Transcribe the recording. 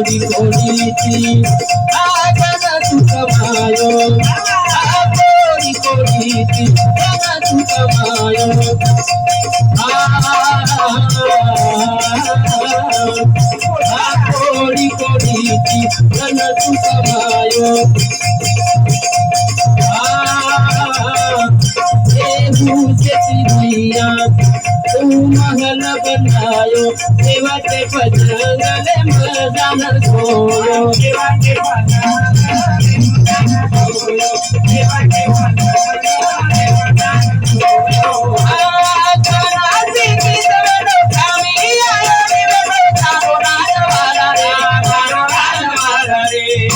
कोडी कोडीची आगन तू कमायो कोडी कोडीची आगन तू कमायो कोडी कोडीची आगन तू कमायो भैया तू महल बनायो देवा के भजंगले मजानर छोड़ो देवा के रे